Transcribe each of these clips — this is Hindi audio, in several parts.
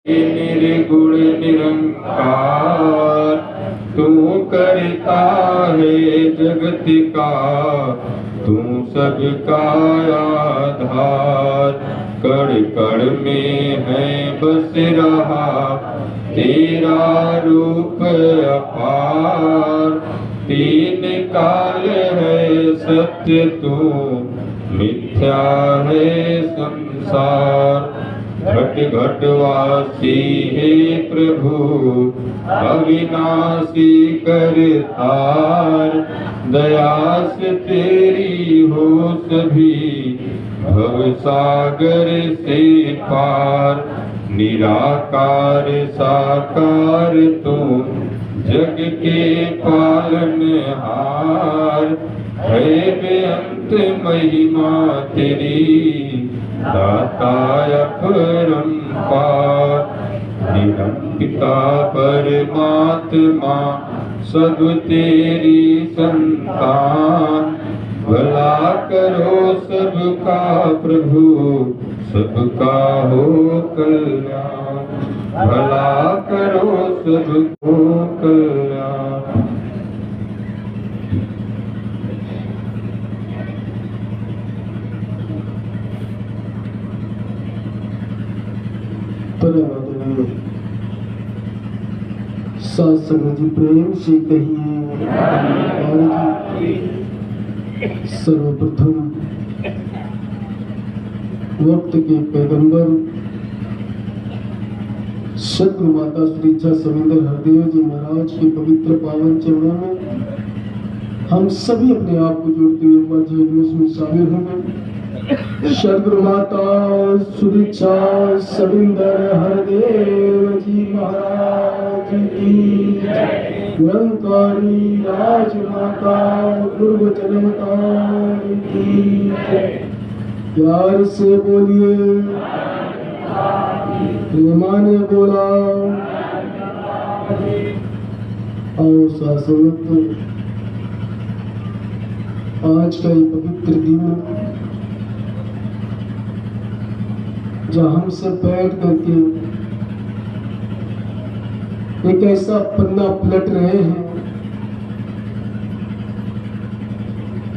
निर्गुण निरंकार तू करता है जगत का, तू सबका आधार। कण कण में है बस रहा तेरा रूप अपार। तीन काल है सत्य तू, मिथ्या है संसार। घट घटवासी हे प्रभु, अविनाशी करतार। दया से तेरी हो सभी भवसागर से पार। निराकार साकार तू जग के पालनहार। है बेअंत महिमा तेरी, दाता अपरंपार। निरंकिता परमात्मा सब तेरी संतान। भला करो सबका प्रभु, सबका हो कल्याण। भला करो सबको कल्याण। साथ संगत जी प्रेम से कहिए। सर्वप्रथम वक्त के पैगंबर सद्गुरु माता सुरीक्षा सविंदर हरदेव जी महाराज के पवित्र पावन चरणों में हम सभी अपने आप को जोड़ते हुए में शामिल होंगे। सद्गुरु माता सुरीक्षा सविंदर हरदेव जी महाराज की निरंकारी राजमाता गुरुवचनवतार की प्यार से बोलिए, प्रेमाने बोला। और शासवत आज का ये पवित्र दिन जहाँ हम सब बैठ करके एक ऐसा पन्ना पलट रहे हैं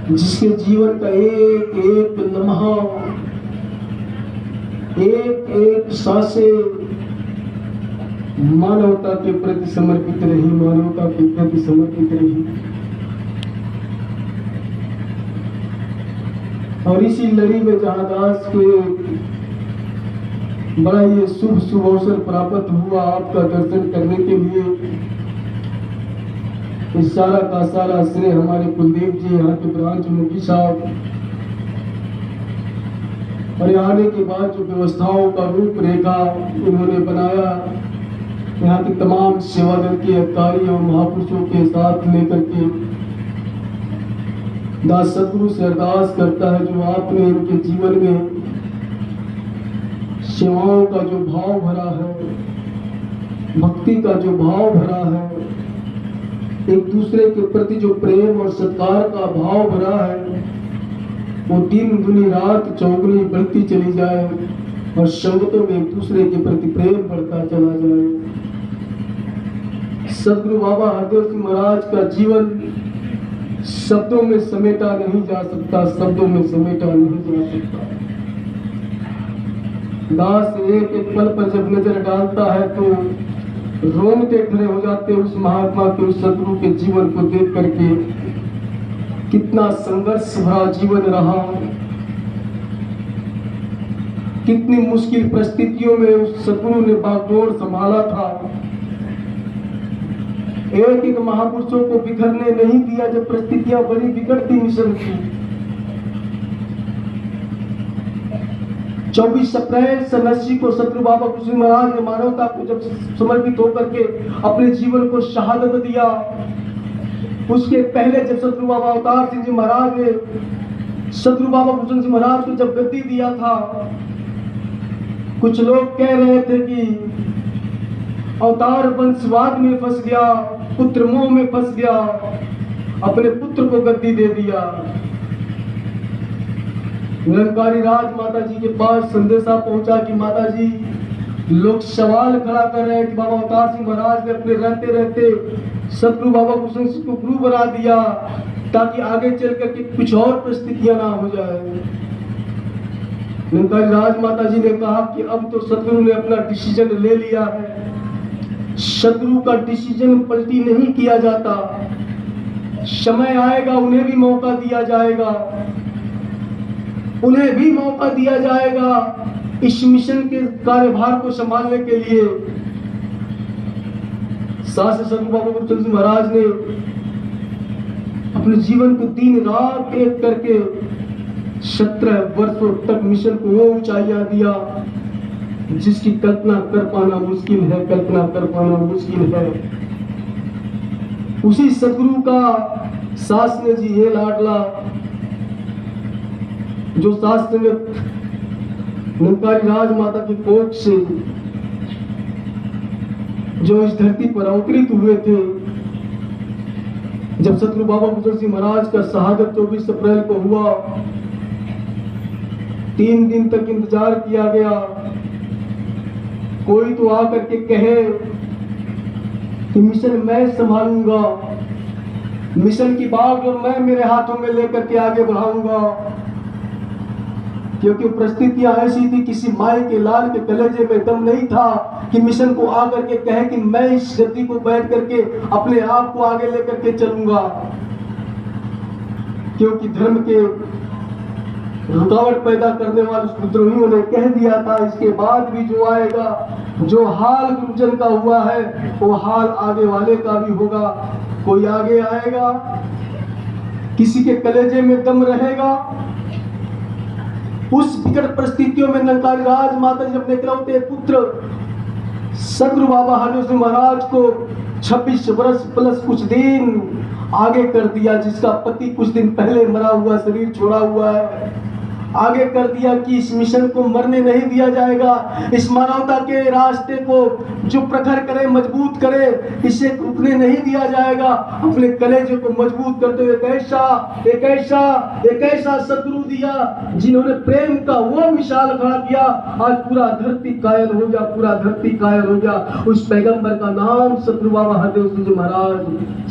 जिसके जीवन का एक एक लम्हा, एक एक सांसें मानवता के प्रति समर्पित रही, मानवता के प्रति समर्पित रही। और इसी लड़ी में जहाँ दास के बड़ा ये शुभ शुभ अवसर प्राप्त हुआ आपका दर्शन करने के लिए। इस सारा का सारा श्रेय हमारे कुलदेव जी, यहाँ के ब्रांच मुखी साहब, और आने के बाद जो व्यवस्थाओं का रूपरेखा इन्होंने बनाया, यहाँ के तमाम सेवा दल के अधिकारी और महापुरुषों के साथ लेकर के दास सतगुरु से अरदास करता है जो आपने इनके जीवन में सेवाओं का जो भाव भरा है, भक्ति का जो भाव भरा है, एक दूसरे के प्रति जो प्रेम और सत्कार का भाव भरा है, वो दिन दुनी रात चौगुनी बढ़ती चली जाए और संगतों में एक दूसरे के प्रति प्रेम बढ़ता चला जाए। सद्गुरु बाबा हरदेव सिंह महाराज का जीवन शब्दों में समेटा नहीं जा सकता, शब्दों में समेटा नहीं जा सकता। दास एक एक पल पर जब नजर डालता है तो रोमते खड़े हो जाते उस महात्मा के, उस सद्गुरु के जीवन को देख करके। कितना संघर्ष भरा जीवन रहा, कितनी मुश्किल परिस्थितियों में उस सद्गुरु ने बागडोर संभाला था। एक एक महापुरुषों को बिखरने नहीं दिया जब परिस्थितियां बड़ी बिगड़ती मिशन की। 24 अप्रैल 1980 को सतगुरु बाबा कुछ महाराज ने मानवता को जब समर्पित होकर के अपने जीवन को शहादत दिया, उसके पहले जब सतगुरु बाबा अवतार सिंह जी महाराज ने सतगुरु बाबा कुछ सिंह महाराज को जब गद्दी दिया था, कुछ लोग कह रहे थे कि अवतार वंशवाद में फंस गया, पुत्र मोह में फंस गया, अपने पुत्र को गद्दी दे दिया। निरंकारी राज माता जी के पास संदेशा पहुंचा कि माता जी लोग सवाल खड़ा कर रहे हैं कि बाबा अवतार सिंह महाराज ने अपने रहते रहते सतगुरु बाबा कुशन सिंह को गुरु बना दिया ताकि आगे चल करके कुछ और परिस्थितियां ना हो जाए। निरंकारी राजमाता जी ने कहा कि अब तो सतगुरु ने अपना डिसीजन ले लिया है, सतगुरु का डिसीजन पलटी नहीं किया जाता। समय आएगा, उन्हें भी मौका दिया जाएगा, उन्हें भी मौका दिया जाएगा इस मिशन के कार्यभार को संभालने के लिए। सास सतगुरु बाबा गुरचरण सिंह महाराज ने अपने जीवन को दिन रात एक करके 17 वर्षों तक मिशन को वो ऊंचाइयां दिया जिसकी कल्पना कर पाना मुश्किल है, कल्पना कर पाना मुश्किल है। उसी सतगुरु का सास ने जी ये लाडला जो सास ने निरंकारी राजमाता की कोख से जो इस धरती पर अवतरित हुए थे, जब सतगुरु बाबा गुरचरण सिंह महाराज का शहादत 24 अप्रैल को हुआ, 3 दिन तक इंतजार किया गया। कोई तो आकर के कहे कि मिशन मैं संभालूंगा, मिशन की बागडोर मैं मेरे हाथों में लेकर के आगे बढ़ाऊंगा, क्योंकि परिस्थितियां ऐसी थी, किसी माई के लाल के कलेजे में दम नहीं था कि मिशन को आकर के कहे कि मैं इस गद्दी को बैठ करके अपने आप को आगे लेकर के चलूंगा। क्योंकि धर्म के रुकावट पैदा करने वाले विद्रोहियों ने कह दिया था, इसके बाद भी जो आएगा, जो हाल गुरुजन का हुआ है वो हाल आगे वाले का भी होगा। कोई आगे आएगा, किसी के कलेजे में दम रहेगा। उस विकट परिस्थितियों में निरंकारी राजमाता जी अपने इकलौते पुत्र सतगुरु बाबा हरदेव सिंह महाराज को 26 वर्ष प्लस कुछ दिन आगे कर दिया, जिसका पति कुछ दिन पहले मरा हुआ, शरीर छोड़ा हुआ है। आगे कर दिया कि इस मिशन को मरने नहीं दिया जाएगा, इस मानवता के रास्ते को जो प्रखर करे, मजबूत करे, इसे रुकने नहीं दिया जाएगा। अपने कलेजे को मजबूत करते हुए एक ऐसा सतगुरु दिया जिन्होंने प्रेम का वो मिसाल खड़ा किया। आज पूरा धरती कायल हो गया, पूरा धरती कायल हो गया। उस पैगंबर का नाम सतगुरु बाबा हरदेव सिंह जी महाराज,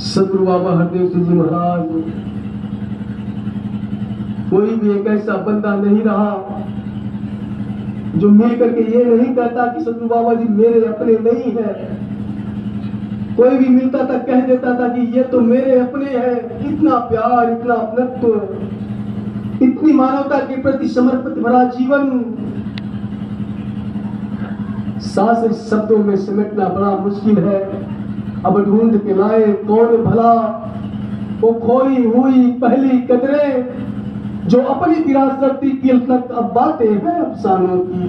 सतगुरु बाबा हरदेव सिंह जी महाराज। कोई भी एक ऐसा बंदा नहीं रहा जो मिल करके ये नहीं कहता कि सतगुरु बाबा जी मेरे अपने नहीं है। कोई भी मिलता था कह देता था कि ये तो मेरे अपने हैं। इतना प्यार, इतना अपनत्व, इतनी मानवता के प्रति समर्पित भरा जीवन सास शब्दों में समेटना बड़ा मुश्किल है। अब ढूंढ के लाए कौन भला वो खोई हुई पहली कदरें, जो अपनी विरासत की तक अब बातें हैं अफसानों की।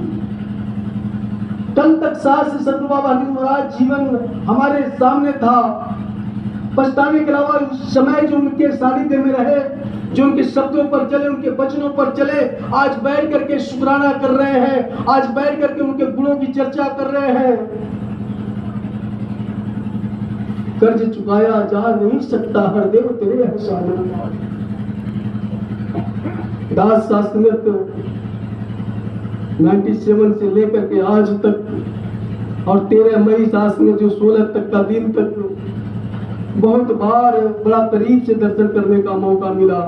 कल तक सास सतगुरु बाबा हरदेव महाराज जीवन हमारे सामने था। पछताने के अलावा उस समय जो उनके सानिध्य में रहे, जो उनके शब्दों पर चले, उनके वचनों पर चले, आज बैठ करके शुक्राना कर रहे हैं, आज बैठ करके उनके गुणों की चर्चा कर रहे हैं। कर्ज चुकाया जा नहीं सकता हरदेव तेरे एहसानों। दास शास्त्रमत 97 से लेकर के आज तक और 13 मई सास में जो 16 तक का दिन तक बहुत बार बड़ा करीब से दर्शन करने का मौका मिला।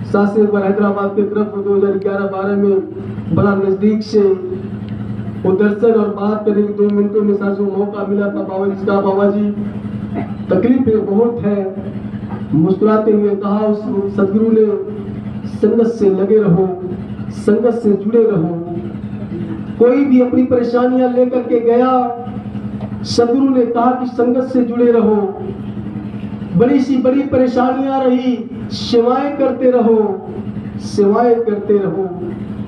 सास ने एक बार हैदराबाद की तरफ 2011-12 में बड़ा नजदीक से वो दर्शन और बात करने के 2 मिनटों में सास को मौका मिला था। बाबा जी का, बाबा जी तकलीफें बहुत है। मुस्कुराते हुए कहा उस सदगुरु ने, संगत से लगे रहो, संगत से जुड़े रहो। कोई भी अपनी परेशानियां लेकर के गया, सदगुरु ने कहा कि संगत से जुड़े रहो। बड़ी सी बड़ी परेशानियां रही, सेवाएं करते रहो, सेवाएं करते रहो।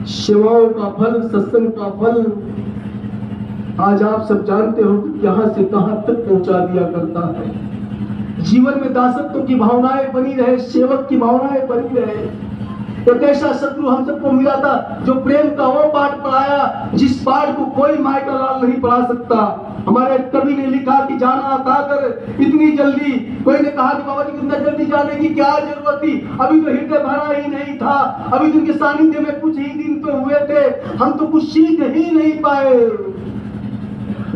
सेवाओं का फल, सत्संग का फल आज आप सब जानते हो कि यहाँ से कहाँ तक पहुंचा दिया करता है। जीवन में दासत्व की भावनाएं बनी रहे, सेवक की भावनाएं बनी रहे। एक ऐसा सतगुरु हम सबको मिला था जो प्रेम का वो पाठ पढ़ाया जिस पाठ को कोई माई का लाल नहीं पढ़ा सकता। हमारे कवि ने लिखा कि जाना था कर इतनी जल्दी। कोई ने कहा कि बाबा जी इतना जल्दी जाने की क्या जरूरत थी, अभी तो हृदय भरा ही नहीं था, अभी तो उनके सानिध्य में कुछ ही दिन तो हुए थे, हम तो कुछ सीख ही नहीं पाए।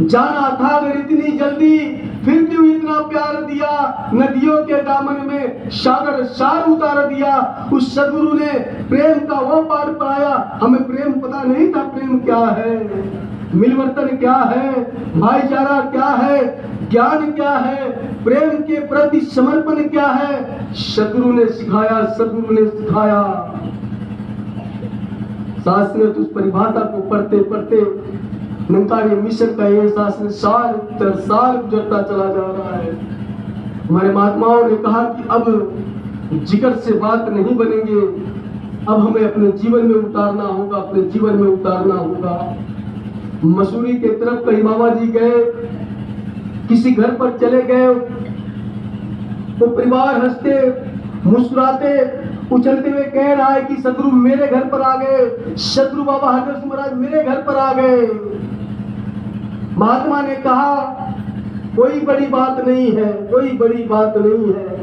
जाना था अगर इतनी जल्दी, फिर क्यों इतना प्यार दिया, नदियों के दामन में सागर सार उतार दिया। उस सदगुरु ने प्रेम का वो पाठ पढ़ाया, हमें प्रेम पता नहीं था प्रेम क्या है, मिलवर्तन क्या है, भाईचारा क्या है, ज्ञान क्या है, प्रेम के प्रति समर्पण क्या है। सदगुरु ने सिखाया, सदगुरु ने सिखाया। शास्त्र उस परिभाषा को पढ़ते पढ़ते निरंकारी मिशन का ये शास्त्र साल दर साल गुजरता चला जा रहा है। हमारे महात्माओं ने कहा कि अब जिगर से बात नहीं बनेंगे, अब हमें अपने जीवन में उतारना होगा, अपने जीवन में उतारना होगा। मसूरी के तरफ कहीं बाबा जी गए, किसी घर पर चले गए, तो परिवार हंसते मुस्कुराते उछलते हुए कह रहा है कि सदगुरु मेरे घर पर आ गए, सदगुरु बाबा हरदर सिंह महाराज मेरे घर पर आ गए। महात्मा ने कहा कोई बड़ी बात नहीं है, कोई बड़ी बात नहीं है,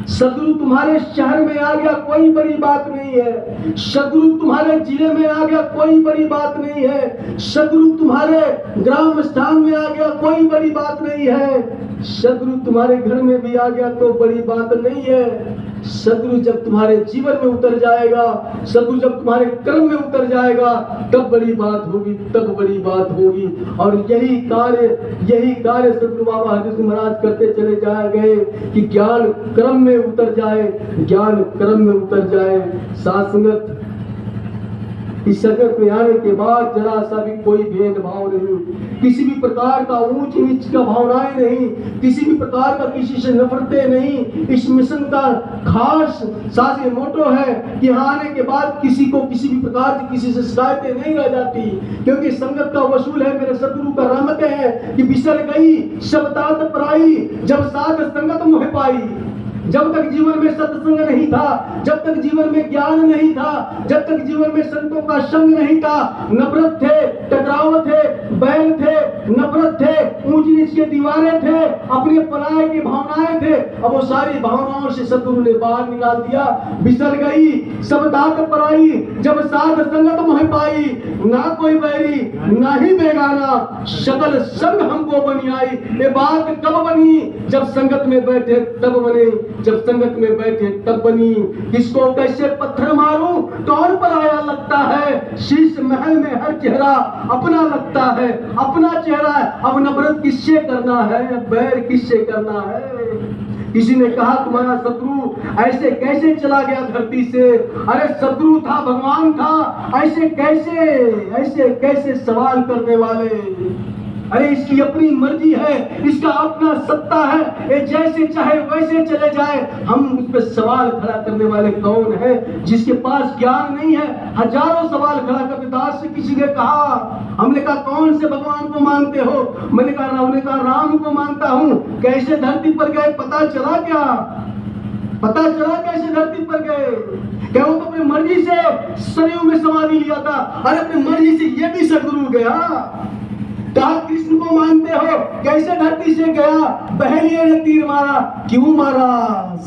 सदगुरु तुम्हारे शहर में आ गया कोई बड़ी बात नहीं है, सदगुरु तुम्हारे जिले में आ गया कोई बड़ी बात नहीं है, सदगुरु तुम्हारे ग्राम स्थान में आ गया कोई बड़ी बात नहीं है, सदगुरु तुम्हारे घर में भी आ गया तो बड़ी बात नहीं है। सदगुरु जब तुम्हारे जीवन में उतर जाएगा, सदगुरु जब तुम्हारे कर्म में उतर जाएगा, तब बड़ी बात होगी, तब बड़ी बात होगी। और यही कार्य सदगुरु बाबा हरदर सिंह महाराज करते चले जाए गए कि ज्ञान कर्म में उतर जाए, ज्ञान कर्म में उतर जाए। साथ संगत इस संगत में आने के बाद जरा सा भी कोई भेदभाव नहीं, किसी भी प्रकार का ऊंच नीच का भावनाएं नहीं, किसी भी प्रकार का किसी से नफरतें नहीं। इस मिशन का खास साथ मोटो है कि यहाँ आने के बाद किसी को किसी भी प्रकार की किसी से शिकायतें नहीं रह जाती, क्योंकि संगत का वसूल है। मेरे सदगुरु का रहमत है कि बिसर गई सब तात पराई, जब साध संगत मोह पाई। जब तक जीवन में सत्संग नहीं था, जब तक जीवन में ज्ञान नहीं था, जब तक जीवन में संतों का संग नहीं था, नफरत थे, टकराव थे, बैल थे, नफरत थे, ऊंच नीच के दीवारें थे, अपने पराये की भावनाएं थे। अब वो सारी भावनाओं से सदगुरु ने बाहर निकाल दिया। बिसर गई सब तात पराई, जब साध संगत मोह पाई, ना कोई बैरी ना ही बेगाना, सकल संग हमको बनी आई। ये बात कब बनी? जब संगत में बैठे तब बने, जब संगत में बैठे तब बनी। किसको कैसे पत्थर मारूं कौन पर आया लगता है, शीश महल में हर चेहरा अपना लगता है, अपना चेहरा है। अब नफरत किससे करना है, बैर किससे करना है? किसी ने कहा तुम्हारा शत्रु ऐसे कैसे चला गया धरती से? अरे शत्रु था, भगवान था, ऐसे कैसे सवाल करने वाले। अरे इसकी अपनी मर्जी है, इसका अपना सत्ता है, ये जैसे चाहे वैसे चले जाए। हम उस पर सवाल खड़ा करने वाले कौन है? जिसके पास ज्ञान नहीं है हजारों सवाल खड़ा करते। दास से किसी ने कहा, हमने कहा कौन से भगवान को मानते हो? मैंने कहा राम को मानता हूँ। कैसे धरती पर गए पता चला क्या? पता चला कैसे धरती पर गए? क्या वो तो अपनी मर्जी से सरयू में समाधि लिया था? अरे अपनी मर्जी से ये भी सदगुरु गया। कहा कृष्ण को मानते हो, कैसे धरती से गया? बहलिए ने तीर मारा, क्यों मारा?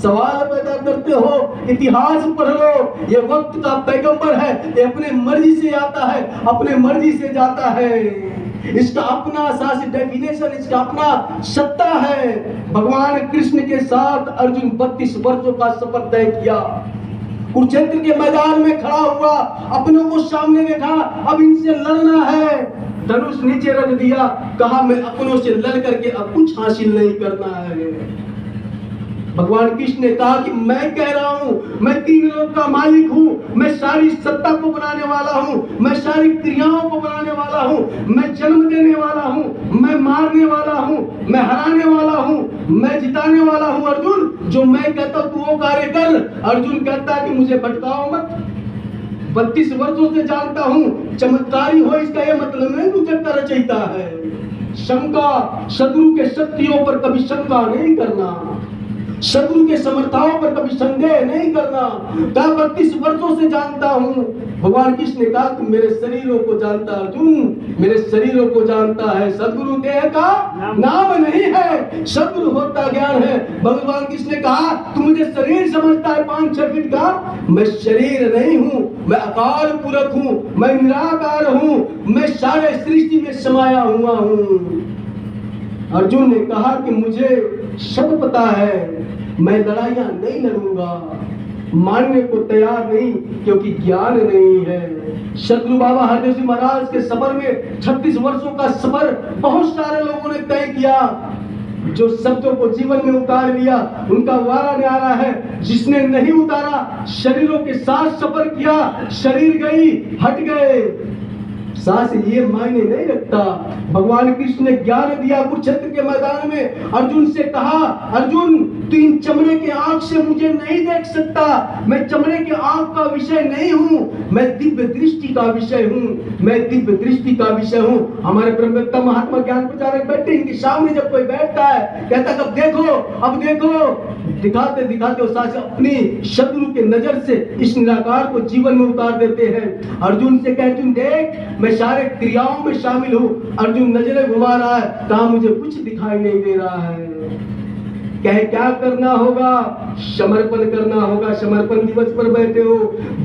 सवाल पैदा करते हो, इतिहास पढ़ लो। ये वक्त का पैगंबर है, ये अपने मर्जी से आता है, अपने मर्जी से जाता है। इसका अपना शास्त्रीय डेफिनेशन, इसका अपना सत्ता है। भगवान कृष्ण के साथ अर्जुन 32 वर्षों का सफर तय किया। कुरुक्षेत्र के मैदान में खड़ा हुआ, अपनों को सामने देखा, अब इनसे लड़ना है। धनुष नीचे रख दिया, कहा मैं अपनों से लड़ करके अब कुछ हासिल नहीं करना है। भगवान कृष्ण ने कहा कि मैं कह रहा हूं, मैं 3 लोक का मालिक हूं, मैं सारी सत्ता को बनाने वाला हूं, मैं सारी क्रियाओं को बनाने वाला हूं, मैं जन्म देने वाला हूं, मैं मारने वाला हूं, मैं हराने वाला हूं, मैं जिताने वाला हूं। अर्जुन, जो मैं कहता हूं तू वो कार्य कर। अर्जुन कहता है कि मुझे भटकाओ मत, 32 वर्षों से जानता हूं, चमत्कारी हो इसका ये मतलब नहीं तू चक्कर रचयिता है। शंका, सदगुरु के शक्तियों पर कभी शंका नहीं करना, सदगुरु के समर्थाओं पर कभी संदेह नहीं करना। 32 वर्षों से जानता हूं भगवान कृष्ण ने कहा, तुम मेरे शरीरों को जानता है अर्जुन, मेरे शरीरों को जानता है, सदगुरु देह का नाम नहीं है, सदगुरु होता ज्ञान है। भगवान कृष्ण ने कहा, तू मुझे शरीर समझता है 5-6 फीट का, मैं शरीर नहीं हूँ, मैं अकाल पुरख हूँ, मैं निराकार हूँ, मैं सारे सृष्टि में समाया हुआ हूँ। अर्जुन ने कहा कि मुझे सब पता है, मैं लड़ाइयां नहीं लड़ूंगा, मानने को तैयार नहीं, क्योंकि ज्ञान नहीं है। सदगुरु बाबा हरदेव जी महाराज के सफर में 36 वर्षों का सफर बहुत सारे लोगों ने तय किया, जो शब्दों को जीवन में उतार लिया उनका वारा न्यारा है। जिसने नहीं उतारा, शरीरों के साथ सफर किया, शरीर गई, हट गए, सांस ये मायने नहीं रखता। भगवान कृष्ण ने ज्ञान दिया कुरुक्षेत्र के मैदान में। अर्जुन से कहा, अर्जुन तू इन चमड़े के आंख से मुझे नहीं देख सकता, मैं चमड़े के आंख का विषय नहीं हूँ, मैं दिव्य दृष्टि का विषय हूँ, मैं दिव्य दृष्टि का विषय हूँ। हमारे ब्रह्मवेत्ता महात्मा ज्ञान प्रचारक बैठे, इनके सामने जब कोई बैठता है, कहता है अब देखो, अब देखो, दिखाते दिखाते वो सास अपनी शत्रु के नजर से इस निराकार को जीवन में उतार देते हैं। अर्जुन से कहे, तुम देख, मैं सारे क्रियाओं में शामिल हूँ। अर्जुन नजरें घुमा रहा है, कहा मुझे कुछ दिखाई नहीं दे रहा है। कहे क्या करना होगा, समर्पण करना होगा। समर्पण दिवस पर बैठे हो,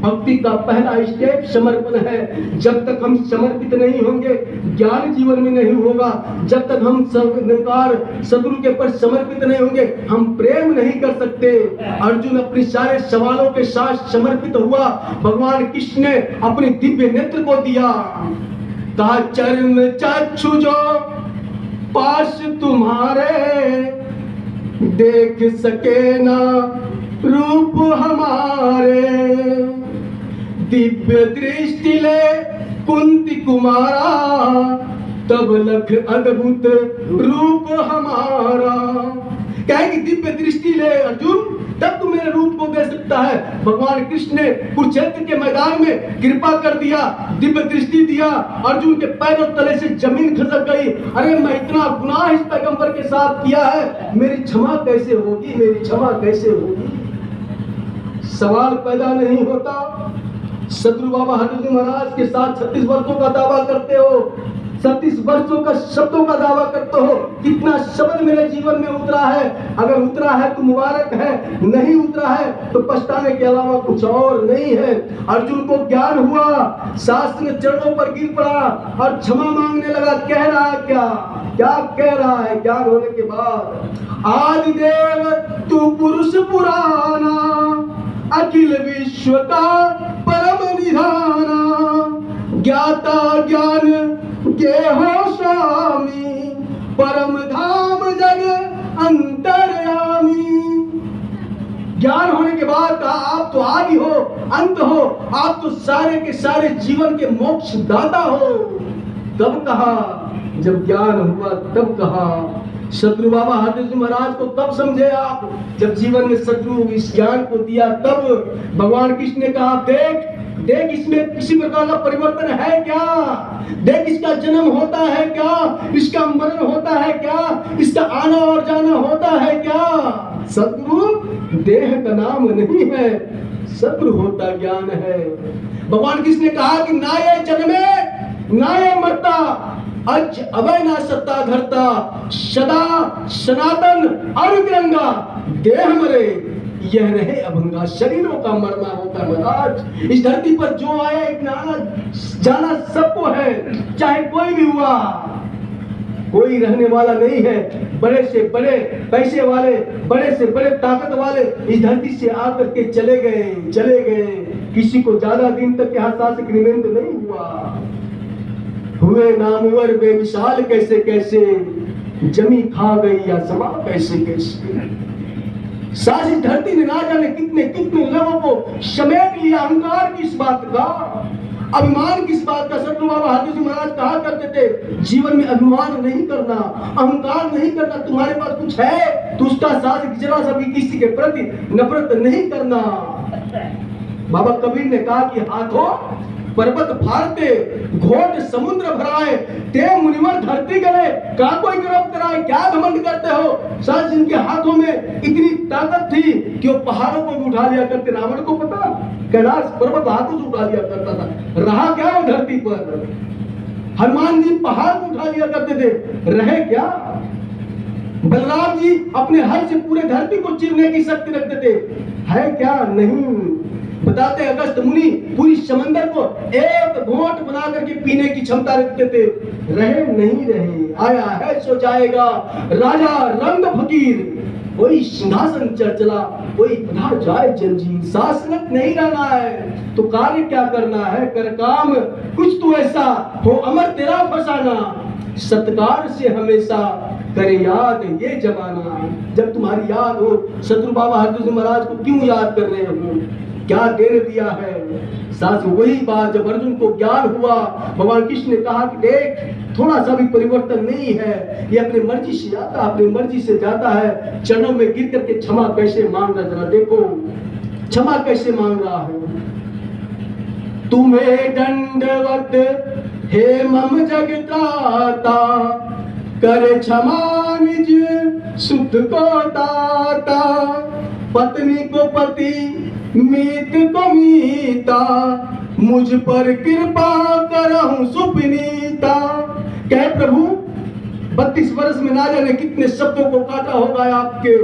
भक्ति का पहला स्टेप समर्पण है। जब तक हम समर्पित नहीं होंगे, ज्ञान जीवन में नहीं होगा। जब तक हम निराकार सदगुरु के पर समर्पित नहीं होंगे, हम प्रेम नहीं कर सकते। अर्जुन अपने सारे सवालों के साथ समर्पित हुआ। भगवान कृष्ण ने अपने दिव्य नेत्र को दिया, कहा चरण चक्षु जो पास तुम्हारे, देख सके ना रूप हमारे, दिव्य दृष्टि ले कुंती कुमारा, तब लख अद्भुत रूप हमारा। कहे कि दिव्य दृष्टि ले अर्जुन, तब तू मेरे रूप को दे सकता है। भगवान कृष्ण ने कुरुक्षेत्र के मैदान में कृपा कर दिया, दिव्य दृष्टि दिया। अर्जुन के पैरों तले से जमीन खसक गई। अरे मैं इतना गुनाह इस पैगंबर के साथ किया है, मेरी क्षमा कैसे होगी, मेरी क्षमा कैसे होगी। सवाल पैदा नहीं होता। सदगुरु बाबा हरदेव जी महाराज के साथ 36 वर्षों का दावा करते हो, 36 वर्षों का शब्दों का दावा करते हो। कितना शब्द मेरे जीवन में उतरा है, अगर उतरा है तो मुबारक है, नहीं उतरा है तो पछताने के अलावा कुछ और नहीं है। अर्जुन को ज्ञान हुआ, शास्त्र के चरणों पर गिर पड़ा और क्षमा मांगने लगा। कह रहा है क्या, क्या कह रहा है ज्ञान होने के बाद, आदिदेव तू पुरुष पुराना, अखिल विश्व का परम निधाना, ज्ञाता ज्ञान के हो स्वामी, परम धाम जग अंतर्यामी। ज्ञान होने के बाद कहा आप तो आदि हो, अंत हो, आप तो सारे के सारे जीवन के मोक्ष दाता हो। तब कहा, जब ज्ञान हुआ तब कहा। सदगुरु बाबा हरदेव जी महाराज को तब समझे आप, जब जीवन में सदगुरु इस ज्ञान को दिया। तब भगवान कृष्ण ने कहा, देख देख, इसमें किसी प्रकार का परिवर्तन है क्या, देख इसका जन्म होता है क्या, इसका मरण होता है क्या, इसका आना और जाना होता है क्या। सदगुरु देह का नाम नहीं है, सदगुरु होता ज्ञान है। भगवान कृष्ण ने कहा कि ना ये जन्मे ना ये मरता, अज अभय ना सत्ता धरता, सदा सनातन अरुतिरंगा, देह मरे यह रहे अभंगा। शरीरों का मरना होता है महाराज। इस धरती पर जो आया, एक आना जाना सबको है, चाहे कोई भी हुआ, कोई रहने वाला नहीं है। बड़े से बड़े पैसे वाले, बड़े से बड़े ताकत वाले इस धरती से आकर के चले गए, चले गए। किसी को ज्यादा दिन तक यहाँ शासक निवेंद नहीं हुआ। हुए नामवर बेमिसाल कैसे कैसे, जमी खा गई या समा कैसे कैसे। सारी धरती ने ना जाने कितने कितने लोगों को समेट लिया। अहंकार किस बात का, अभिमान किस बात का। सदगुरु बाबा हरदेव जी महाराज कहा करते थे, जीवन में अभिमान नहीं करना, अहंकार नहीं करना। तुम्हारे पास कुछ है तो उसका साथ जरा सा भी किसी के प्रति नफरत नहीं करना। बाबा कबीर ने कहा कि हाथों पर्वत फाड़ते, घोट समुद्र भराए, ते मुनिवर धरती गले, का कोई गर्व कराए, क्या घमंड करते हो। साथ जिनके हाथों में इतनी ताकत थी कि वो पहाड़ों को भी उठा लिया करते। रावण को पता कैलाश पर्वत हाथों से उठा लिया करता था। रहा क्या वो धरती पर? हनुमान जी पहाड़ को उठा लिया करते थे, रहे क्या? बलराम जी अपने हल से पूरे धरती को चीरने की शक्ति रखते थे, है क्या? नहीं। बताते अगस्त मुनि पूरी समंदर को एक घोंट बना करके पीने की क्षमता रखते थे, रहे नहीं रहे। आया है सो जाएगा, राजा रंग फकीर, कोई सिंहासन चला, कोई बधा जाए जंजीर। शासनत नहीं रहना है तो कार्य क्या करना है? कर काम कुछ तो ऐसा हो अमर तेरा फसाना, सत्कार से हमेशा करे याद ये जमाना। जब तुम्हारी याद हो, शत्रु बाबा हरदुल महाराज को क्यों याद कर रहे हो? क्या देर दिया है? साथ वही बात जब अर्जुन को ज्ञान हुआ, भगवान कृष्ण ने कहा कि देख थोड़ा सा भी परिवर्तन नहीं है, ये अपनी मर्जी से आता, अपनी मर्जी से जाता है। चरणों में गिर करके क्षमा कैसे मांग रहा, जरा देखो क्षमा कैसे मांग रहा है। तुम्हें दंडवत हे मम जगत्राता, करे क्षमा निज सुत को दाता। पत्नी को पति मीत को मीता, मुझ पर कृपा करहु सुपनीता। कहे प्रभु 32 वर्ष में ना जाने कितने शब्दों को काटा होगा आपके,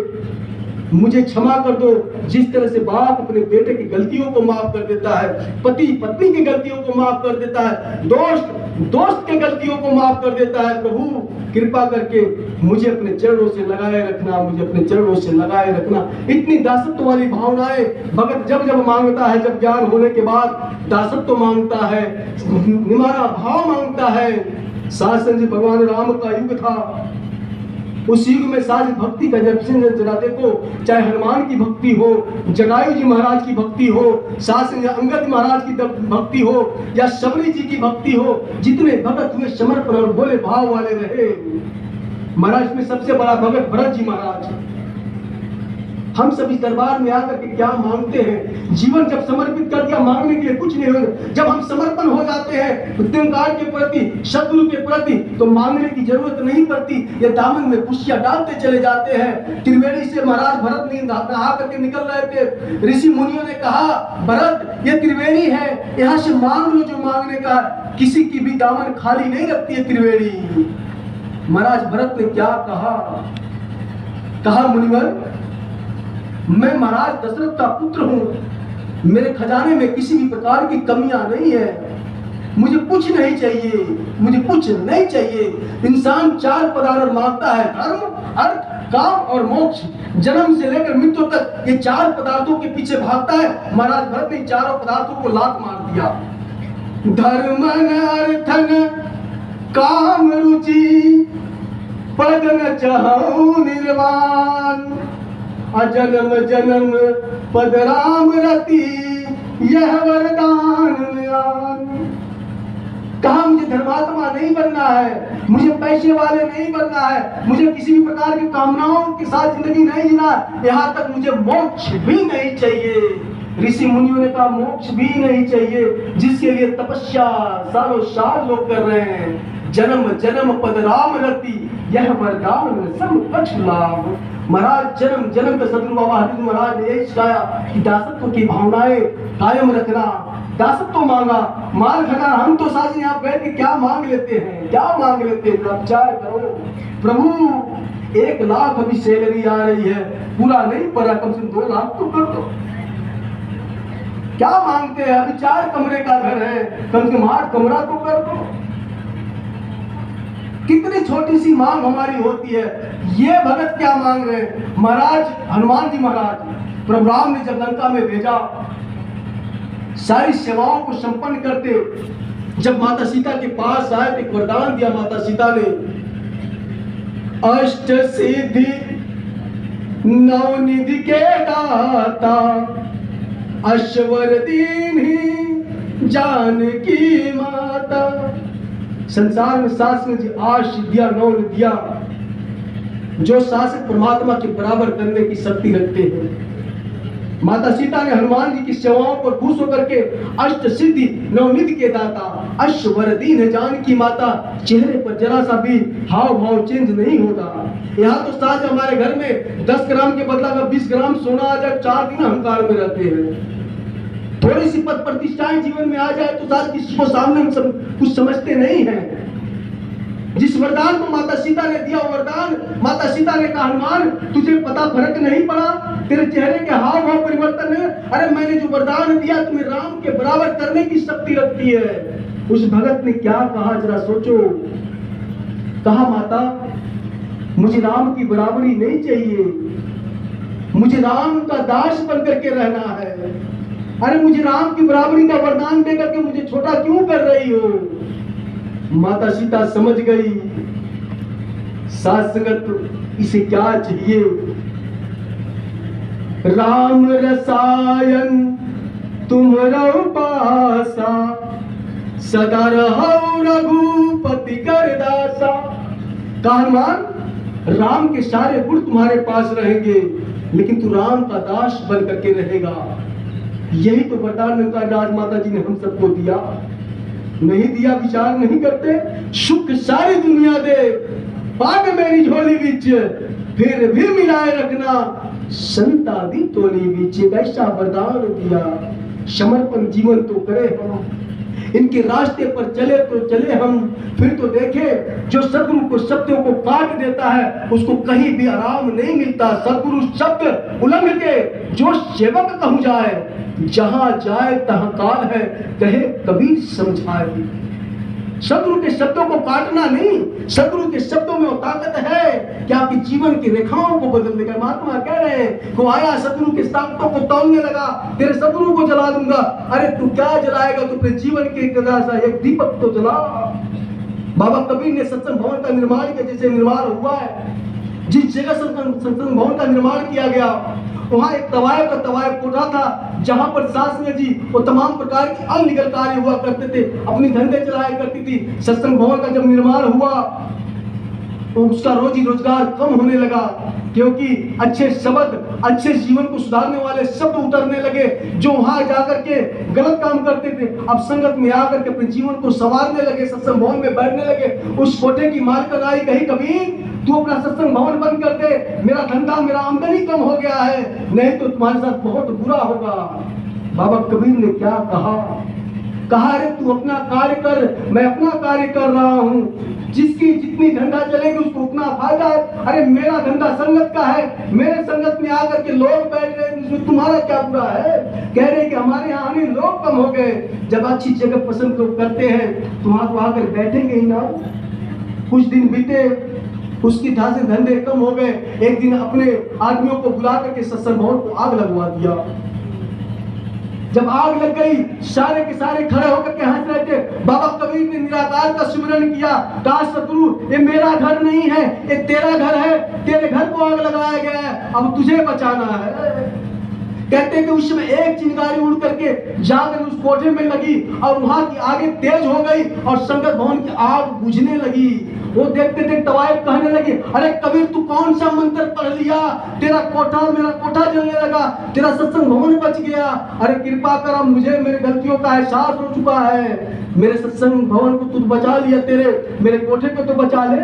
मुझे क्षमा कर दो। जिस तरह से बाप अपने बेटे की गलतियों को माफ कर देता है, पति पत्नी की गलतियों को माफ कर देता है, दोस्त दोस्त के गलतियों को माफ कर देता है, प्रभु कृपा करके मुझे अपने चरणों से लगाए रखना, मुझे अपने चरणों से लगाए रखना। इतनी दासत्व वाली भावनाएं भगत जब जब मांगता है, जब ज्ञान होने के बाद दासत्व मांगता है, निमाना भाव मांगता है। शासन जी भगवान राम का युग था, उस युग में साज भक्ति का जरा देखो, चाहे हनुमान की भक्ति हो, जटायु जी महाराज की भक्ति हो, शासन अंगद महाराज की भक्ति हो, या शबरी जी की भक्ति हो, जितने भगत हुए समर्पण और भोले भाव वाले रहे। महाराज में सबसे बड़ा भगत भरत जी महाराज। हम सब इस दरबार में आकर के क्या मांगते हैं? जीवन जब समर्पित कर दिया, मांगने के लिए कुछ नहीं होगा। जब हम समर्पण हो जाते हैं तिरंगार के प्रति, शत्रु के प्रति, तो मांगने की जरूरत नहीं पड़ती। ये दामन में पुष्टियां डालते चले जाते हैं। त्रिवेणी से महाराज भरत नहीं नहा करके निकल रहे थे, ऋषि मुनियों ने कहा भरत ये त्रिवेणी है, यहाँ से मांग लो जो मांगने का। किसी की भी दामन खाली नहीं रखती है त्रिवेणी। महाराज भरत ने क्या कहा मुनिवर, मैं महाराज दशरथ का पुत्र हूं, मेरे खजाने में किसी भी प्रकार की कमियां नहीं है, मुझे कुछ नहीं चाहिए, मुझे कुछ नहीं चाहिए। इंसान 4 पदार्थ मांगता है, धर्म, अर्थ, काम और मोक्ष। जन्म से लेकर मृत्यु तक ये 4 पदार्थों के पीछे भागता है। महाराज भरत ने 4 पदार्थों को लात मार दिया। धर्मन अर्थन काम रुचि, पद न चाहूं निर्वाण। अजन्म जन्म पद राम रति, यह वरदान निरान। कहा मुझे धर्मात्मा नहीं बनना है, मुझे पैसे वाले नहीं बनना है, मुझे किसी भी प्रकार की कामनाओं के साथ जिंदगी नहीं जीना, यहाँ तक मुझे मोक्ष भी नहीं चाहिए। ऋषि मुनियों ने कहा मोक्ष भी नहीं चाहिए, जिसके लिए तपस्या सालों साल लोग कर रहे हैं। जन्म जन्म पद राम रति, यह वरदान सब पक्ष लाभ। महाराज जन्म जन्म के सदगुरु बाबा हरदुल महाराज ने यही सिखाया कि दासत्व की भावनाएं कायम रखना। दासत्व मांगा, माल खा। हम तो साथ यहाँ बैठ के क्या मांग लेते हैं, क्या मांग लेते हैं? विचार करो प्रभु, 1 लाख अभी सैलरी आ रही है, पूरा नहीं पड़ा, कम से कम 2 लाख तो कर दो। क्या मांगते हैं? अभी 4 कमरे का घर है, कम से कम 8 कमरा तो कर दो। कितनी छोटी सी मांग हमारी होती है। ये भगत क्या मांग रहे हैं? महाराज हनुमान जी महाराज प्रभु राम ने जब लंका में भेजा, सारी सेवाओं को संपन्न करते जब माता सीता के पास आए तो वरदान दिया माता सीता ने, अष्ट सिद्धि 9 निधि के दाता, अश्वर दीन जानकी माता। संसार में शासन जी 8 सिद्धियां 9 निधियां, जो शासक परमात्मा के बराबर करने की शक्ति रखते हैं। माता सीता ने हनुमान जी की सेवाओं पर खुश होकर के अष्ट सिद्धि 9 निधि के दाता, अश्वर दीन जानकी माता। चेहरे पर जरा सा भी हाव भाव चेंज नहीं होता। यहाँ तो साज हमारे घर में 10 ग्राम के बदला में 20 ग्राम सोना आ जाए, 4 दिन अहंकार में रहते हैं। थोड़ी सी पद प्रतिष्ठाएं जीवन में आ जाए तो शायद किसी को सामने हम कुछ समझते नहीं हैं। जिस वरदान को माता सीता ने दिया, वो वरदान माता सीता ने कहा हनुमान तुझे पता फर्क नहीं पड़ा, तेरे चेहरे के हाव भाव परिवर्तन है। अरे मैंने जो वरदान दिया तुम्हें राम के बराबर करने की शक्ति रखती है। उस भगत ने क्या कहा जरा सोचो। कहा माता मुझे राम की बराबरी नहीं चाहिए, मुझे राम का दास बन करके रहना है। अरे मुझे राम की बराबरी का वरदान दे करके मुझे छोटा क्यों कर रही हो। माता सीता समझ गई साथ संगत इसे क्या चाहिए। राम रसायन तुम रहो पासा, सदा रहो रघुपति कर दासा। हनुमान राम के सारे गुण तुम्हारे पास रहेंगे, लेकिन तू राम का दास बन करके रहेगा। यही तो वरदान राज माता जी ने हम सबको दिया। नहीं दिया विचार नहीं करते। सुख सारी दुनिया दे पाग मेरी झोली बिच, फिर भी मिलाए रखना संता दी तोली बिच। वैसा वरदान दिया। समर्पण जीवन तो करे हम, इनके रास्ते पर चले तो चले हम। फिर तो देखे जो सदगुरु को शब्दों को काट देता है उसको कहीं भी आराम नहीं मिलता। सदगुरु शब्द उल्लंघ के जो सेवक कहूं जाए, जहां जाए तहां काल है, कहे कबीर समझाए। सदगुरु के शब्दों को काटना नहीं, सदगुरु के शब्दों में वो ताकत है कि आपके जीवन की रेखाओं को बदल देगा। महात्मा कह रहे हैं को आया सदगुरु के ताकतों को तोड़ने लगा, तेरे सदगुरु को जला दूंगा। अरे तू क्या जलाएगा, तू अपने जीवन के एक दीपक तो जला। बाबा कबीर ने सत्संग भवन का निर्माण किया, जैसे निर्माण हुआ है। जिस जगह सत्संग भवन का निर्माण किया गया वहां एक तवायफ कोठा था, जहां पर सास में जी वो तमाम प्रकार के अनलिगल कार्य हुआ करते थे, अपनी धंधे चलाया करती थी। सत्संग भवन का जब निर्माण हुआ तो उसका रोजी रोजगार कम होने लगा, क्योंकि अच्छे शब्द, अच्छे जीवन को सुधारने वाले शब्द उतरने लगे। जो वहां जाकर के गलत काम करते थे अब संगत में आकर के अपने जीवन को संवारने लगे, सत्संग भवन में बैठने लगे। उस कोठे की मालकिन आई, कही कबीर तू अपना सत्संग भवन बंद कर दे, मेरा धंधा मेरा आमदनी कम हो गया है, नहीं तो तुम्हारे साथ बहुत बुरा होगा। बाबा कबीर ने क्या कहा, अरे तू अपना कार्य कर, मैं अपना कार्य कर रहा हूँ। जिसकी जितनी धंधा चलेगी उसको उतना फायदा है। अरे मेरा धंधा संगत का है, मेरे संगत में आकर के लोग बैठ रहे हैं, इसमें तुम्हारा क्या बुरा है। कह रहे कि हमारे यहाँ आने लोग कम हो गए। जब अच्छी जगह पसंद लोग करते हैं तो वहां तो आकर बैठेंगे ही ना। कुछ दिन बीते, उसकी ढांचे धंधे कम हो गए। एक दिन अपने आदमियों को बुला करके सत्संग भवन को आग लगवा दिया। जब आग लग गई सारे के सारे खड़े होकर के हंस रहे थे। बाबा कबीर ने निराकार का सिमरन किया, कहा सतगुरु ये मेरा घर नहीं है, ये तेरा घर है, तेरे घर को आग लगाया गया है, अब तुझे बचाना है। कहते हैं कि उस समय एक चिंगारी उड़ करके जाकर उस कोठे में लगी और वहां की आगे तेज हो गई और संगत भवन की आग बुझने लगी। वो देखते देखते तवायफ कहने लगी, अरे कबीर तू कौन सा मंत्र पढ़ लिया, तेरा कोठा मेरा कोठा जलने लगा, तेरा सत्संग भवन बच गया। अरे कृपा कर, मुझे मेरी गलतियों का एहसास हो चुका है, मेरे सत्संग भवन को तू बचा लिया, तेरे मेरे कोठे को तो बचा ले।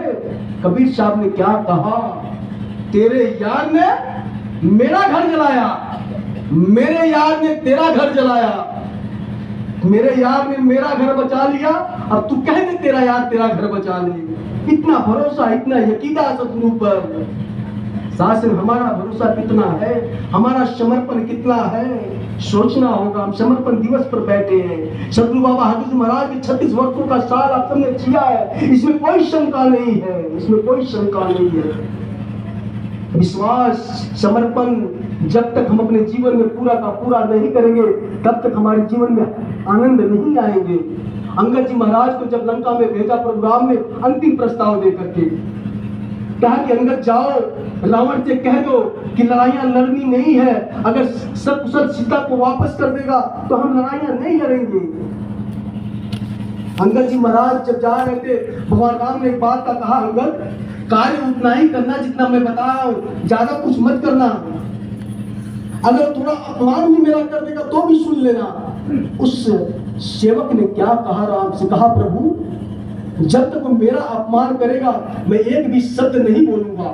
कबीर साहब ने क्या कहा, तेरे यार ने मेरा घर जलाया, मेरे यार ने तेरा घर जलाया, मेरे यार ने मेरा घर बचा लिया, अब तू कह दे तेरा यार तेरा घर बचा ले। इतना भरोसा, इतना यकीन सतगुरु पर। शासन हमारा भरोसा कितना है, हमारा समर्पण कितना है, सोचना होगा। हम समर्पण दिवस पर बैठे हैं। सतगुरु बाबा हजूर महाराज के 36 वर्षों का साल आप सबने जिया है, इसमें कोई शंका नहीं है, इसमें कोई शंका नहीं है। विश्वास, समर्पण जब तक हम अपने जीवन में पूरा का पूरा नहीं करेंगे तब तक हमारे जीवन में आनंद नहीं आएंगे। अंगद जी महाराज को जब लंका में भेजा प्रोग्राम में अंतिम प्रस्ताव दे करके, कहा कि अंगद जाओ रावण से कह दो कि लड़ाइयां लड़नी नहीं है, अगर सकुशल सीता को वापस कर देगा तो हम लड़ाइयां नहीं लड़ेंगे। अंगद जी महाराज जब जा रहे थे, भगवान राम ने एक बात का कहा, अंगद कार्य उतना ही करना जितना मैं बता रहा हूं, ज्यादा कुछ मत करना, अगर थोड़ा अपमान भी मेरा कर देगा तो भी सुन लेना। उस सेवक ने क्या कहा, राम से कहा, प्रभु जब तक वो मेरा अपमान करेगा मैं एक भी शब्द नहीं बोलूंगा।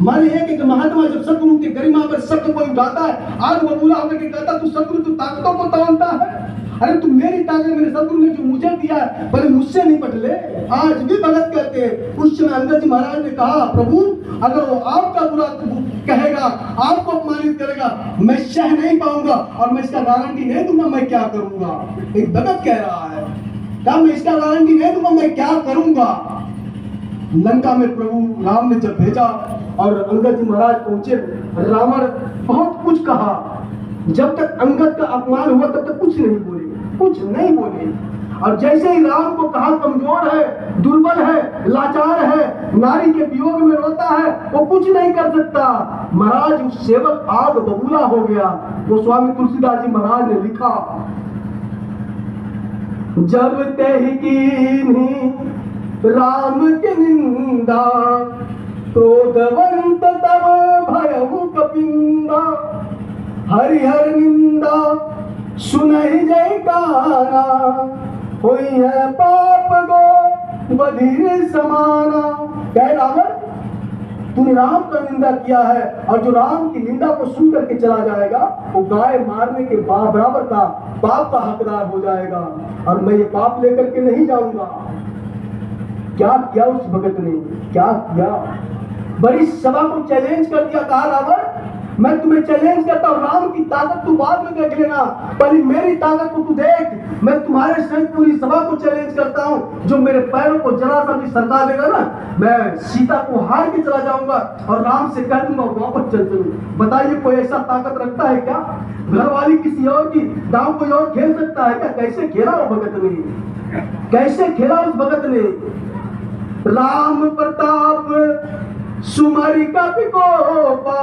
मान एक महात्मा जब सतगुरु की गरिमा पर शब्द को उठाता है, आज वो बूढ़ा होकर के कहता तू सतगुरु तू ताकतों को तोड़ता है। अरे तू मेरी ताकत मेरे सतगुरु ने जो मुझे दिया है पर मुझसे नहीं बदले। आज भी भगत कहते हैं। उस समय अंगद जी महाराज ने कहा प्रभु अगर वो आपका बुरा कहेगा, आपको अपमानित करेगा, मैं सह नहीं पाऊंगा और मैं इसका गारंटी नहीं दूंगा, मैं क्या करूंगा। एक भगत कह रहा है क्या मैं इसका गारंटी नहीं दूंगा, मैं क्या करूंगा। लंका में प्रभु राम ने जब भेजा और अंगद जी महाराज पहुंचे, रावण बहुत कुछ कहा। जब तक अंगद का अपमान हुआ तब तक कुछ नहीं बोले, कुछ नहीं बोले। और जैसे ही राम को कहा कमजोर है, दुर्बल है, लाचार है, नारी के वियोग में रोता है, वो कुछ नहीं कर सकता। महाराज उस सेवक आग बबूला हो गया। वो स्वामी तुलसीदास जी महाराज ने लिखा, जब तह कीन्ही राम की निंदा, क्रोधवंत तब भयहु कपिंदा, हरिहर निंदा सुनहि जयकारा, होई है पाप गो बधिर समाना। कह रावण तूने राम का निंदा किया है और जो राम की निंदा को सुन करके चला जाएगा वो गाय मारने के बराबर का पाप का हकदार हो जाएगा और मैं ये पाप लेकर के नहीं जाऊंगा। क्या किया उस भगत ने, क्या किया। बड़ी सभा को चैलेंज कर दिया। कहा रावण मैं तुम्हें चैलेंज करता हूँ, राम की ताकत तू बाद में देख लेना, पहले मेरी ताकत को तू देख। मैं तुम्हारे सहित पूरी सभा को चैलेंज करता हूँ, जो मेरे पैरों को जरा सा भी सरका देगा ना, मैं सीता को हार के चला जाऊंगा और राम से कह दूंगा वापस चल चलूं। बताइए कोई ऐसा ताकत रखता है क्या। घर वाली किसी और की दांव कोई और खेल सकता है क्या। कैसे खेला वो भगत ने, कैसे खेला उस भगत ने। राम प्रताप सुमरि कपि कोपा,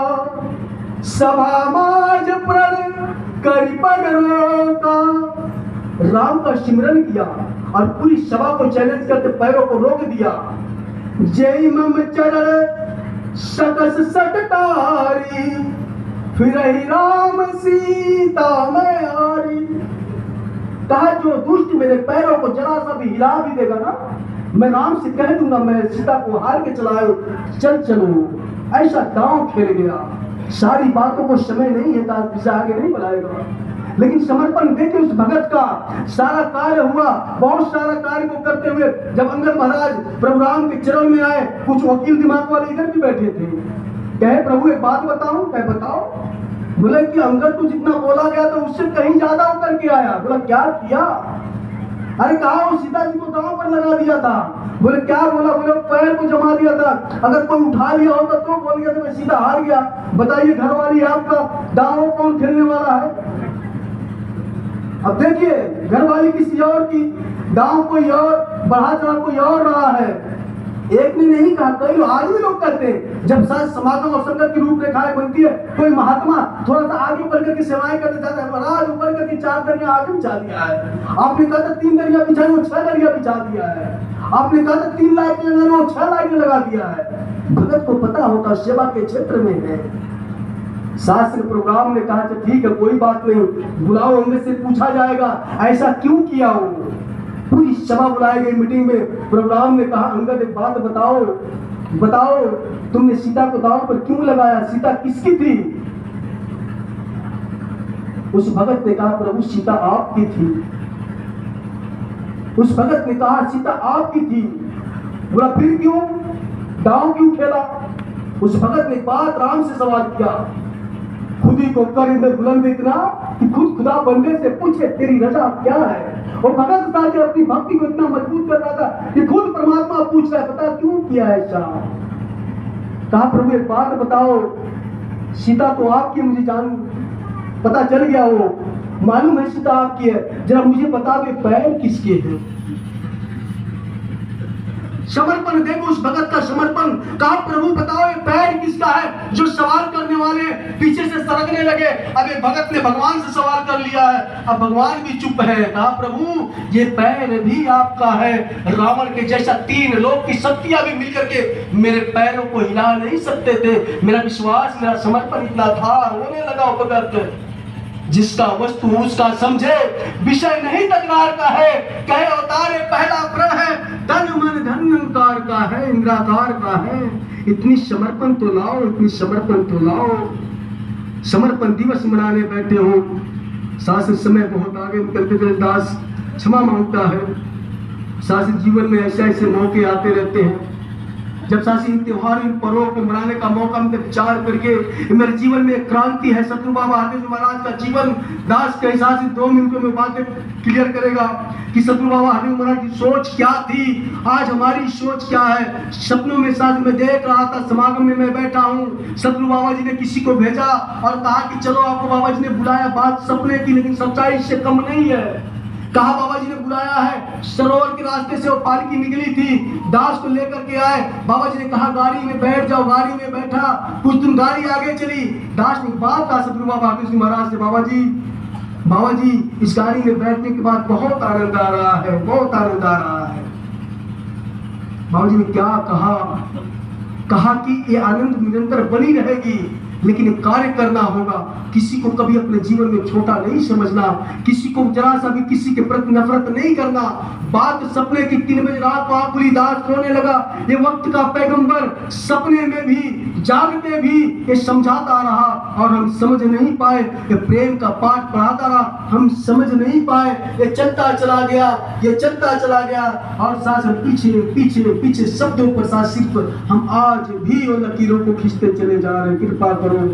सभा माज प्रण करि पग रोका। राम का सिमरन किया और पूरी सभा को चैलेंज करके पैरों को रोक दिया। जय मम चरण सकस सटकारी, फिर ही राम सीता मैं आरी। कहा जो दुष्ट मेरे पैरों को जरा सा भी हिला भी देगा ना, मैं राम से कह दूंगा मैं सीता को हार के चलाओ, चल चलो। ऐसा दांव खेल गया। सारी बातों को समय नहीं है, दिशा आगे नहीं बढ़ाएगा, लेकिन समर्पण देखिए उस भगत का। सारा कार्य हुआ, बहुत सारा कार्य को करते हुए जब अंगद महाराज प्रभु राम के चरण में आए, कुछ वकील दिमाग वाले इधर भी बैठे थे। कहे प्रभु एक बात बताऊं। कहे बताओ। बोले कि अंगद को जितना बोला गया तो उससे कहीं ज्यादा उतर के आया। बोला क्या किया। अरे कहा वो सीता जी को दांव पर लगा दिया था। बोले क्या बोला। बोले पैर को जमा दिया था, अगर कोई उठा लिया होता तो बोल गया तो मैं सीधा हार गया। बताइए घर वाली आपका दांव कौन खेलने वाला है। अब देखिए घर वाली किसी और की, दांव कोई और, बढ़ा चढ़ा कोई और रहा है। एक ने नहीं कहा, कई लोग आज भी लोग कहते हैं जब समागम और संगत की रूपरेखाएं बनती है, कोई महात्मा थोड़ा सा आगे बढ़ करके सेवाएं करना चाहता है, महाराज ऊपर करके 4 दरिया आगे बिछा दिया है। आपने कहा था 3 दरिया बिछाए, वो 6 दरिया बिछा दिया है। आपने कहा था 3 लाइटें लगाने, वो 6 लाइटें लगा दिया है। भगत को पता होता सेवा के क्षेत्र में है। शास्त्र प्रोग्राम ने कहा ठीक है कोई बात नहीं, बुलाओ, अंगद से पूछा जाएगा ऐसा क्यों किया हो। पूरी सभा बुलाई गई मीटिंग में। प्रोग्राम ने कहा अंगद एक बात बताओ, बताओ तुमने सीता को दांव पर क्यों लगाया, सीता किसकी थी। उस भगत ने कहा प्रभु सीता आपकी थी। उस भगत ने कहा सीता आपकी थी। बोला फिर क्यों, दांव क्यों खेला। उस भगत ने बात राम से सवाल किया, खुद ही को कर इधर बुलंद इतना कि खुद खुदा बंदे से पूछे तेरी रजा क्या है। और भगत था कि अपनी भक्ति को इतना मजबूत कर रहा था कि खुद परमात्मा पूछ रहा है पता क्यों किया ऐसा। कहा प्रभु एक बात बताओ, सीता तो आपकी, मुझे जान पता चल गया, वो मालूम है सीता आपकी है, जरा मुझे बता दे पैर किसके हैं। समर्पण देखो उस भगत का समर्पण। कहा प्रभु बताओ ये पैर किसका है। जो सवाल करने वाले पीछे से सरकने लगे। अब ये भगत ने भगवान से सवाल कर लिया है, अब भगवान भी चुप है। कहा प्रभु ये पैर भी आपका है। रावण के जैसा 3 लोग की शक्तियां भी मिलकर के मेरे पैरों को हिला नहीं सकते थे। मेरा विश्वास, मेरा समर्पण इतना था, रोने लगा भगत। जिसका वस्तु उसका समझे, विषय नहीं तकरार का है, कहे अवतारे पहला प्रण है, तन मन धन अहंकार का है, इंद्राकार का है। इतनी समर्पण तो लाओ, इतनी समर्पण तो लाओ। समर्पण दिवस मनाने बैठे हो, शासन समय बहुत आगे निकलते चले, दास क्षमा मांगता है। शासन जीवन में ऐसे ऐसे मौके आते रहते हैं, जब शासी त्योहार इन पर्वों को मनाने का मौका मिलता है, विचार करके मेरे जीवन में एक क्रांति है। सतगुरु बाबा हरदेव महाराज का जीवन दास के हिसाब से 2 मिनटों में बातें क्लियर करेगा कि सतगुरु बाबा हरदेव महाराज की सोच क्या थी, आज हमारी सोच क्या है। सपनों में साथ में देख रहा था, समागम में मैं बैठा हूँ, सतगुरु बाबा जी ने किसी को भेजा और कहा कि चलो आपको बाबा जी ने बुलाया, बात सपने की लेकिन सच्चाई से कम नहीं है। कहा बाबा जी ने बुलाया है, सरोवर के रास्ते से वो पालकी निकली थी, दास को लेकर के आए। बाबा जी ने कहा गाड़ी में बैठ जाओ, गाड़ी में बैठा, कुछ दिन गाड़ी आगे चली। दास ने बात कहा सतगुरु बाबा हरदेव महाराज से, बाबा जी इस गाड़ी में बैठने के बाद बहुत आनंद आ रहा है, बहुत आनंद आ रहा है। बाबा जी ने क्या कहा कि ये आनंद निरंतर बनी रहेगी, लेकिन एक कार्य करना होगा। किसी को कभी अपने जीवन में छोटा नहीं समझना, किसी को जरा सा भी किसी के प्रति नफरत नहीं करना। बात सपने की 3 बजे रात को आंख खुली, दास रोने लगा। ये वक्त का पैगंबर सपने में भी जागते भी ये समझाता रहा और हम समझ नहीं पाए। ये प्रेम का पाठ पढ़ाता रहा, हम समझ नहीं पाए। ये चलता चला गया, ये चलता चला गया और साथ में पीछे पीछे पीछे शब्दों पर साथ सिर्फ हम आज भी उन लकीरों को खींचते चले जा रहे हैं। कृपा करो,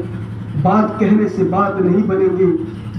बात कहने से बात नहीं बनेगी,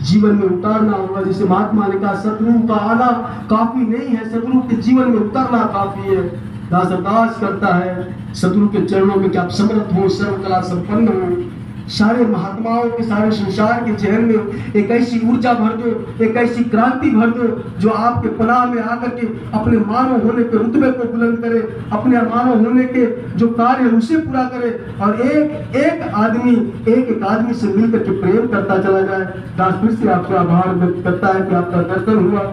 जीवन में उतारना होगा। जैसे महात्मा ने कहा सतगुरु का आना काफी नहीं है, सतगुरु के जीवन में उतरना काफी है। दास अरदास करता है सतगुरु के चरणों में कि आप समर्थ हो, सर्वकला संपन्न हो। सारे महात्माओं के, सारे संसार के चेहरे में एक ऐसी ऊर्जा भर दो, एक ऐसी क्रांति भर दो जो आपके पनाह में आकर के अपने मानव होने के रुतबे को बुलंद करे, अपने मानव होने के जो कार्य है उसे पूरा करे और एक आदमी से मिलकर के प्रेम करता चला जाए। दास फिर से आपका आभार व्यक्त करता है कि आपका दर्शन हुआ।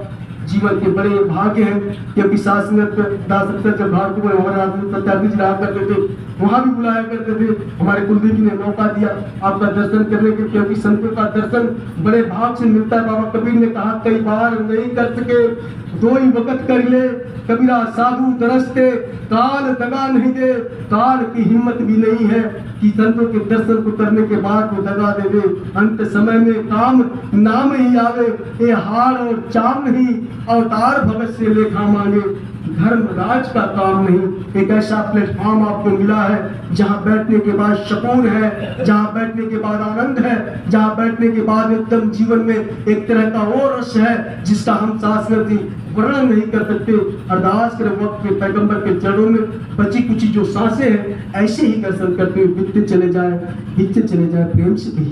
जीवन के बड़े भाग्य हैं क्योंकि शासनत दास जब भारत में हमारे आदमी सत्यार्थी जी रहा करते थे, वहां भी बुलाया करते थे। हमारे कुलदीप जी ने मौका दिया आपका दर्शन करने के, क्योंकि संतों का दर्शन बड़े भाग से मिलता है। बाबा कबीर ने कहा कई बार नहीं कर सके 2 ही वक्त कर ले, कबीरा साधु दरसते काल दगा नहीं दे। काल की हिम्मत भी नहीं है कि संतों के दर्शन को करने के बाद वो दगा दे दे। अंत समय में काम नाम ही आवे, ये हार और चाम नहीं, अवतार भगत से लेखा मांगे। धर्म राज का काम नहीं, एक ऐसा प्लेटफॉर्म आपको मिला है जहां बैठने के बाद सुकून है, जहां बैठने के बाद आनंद है, जहां बैठने के बाद एकदम जीवन में एक तरह का और रस है जिसका हम शास्त्री वर्णन नहीं कर सकते। अरदास करे वक्त के पैगंबर के चरणों में बची कुची जो सांसें हैं ऐसे ही दर्शन करते हुए बीतते चले जाए प्रेम से।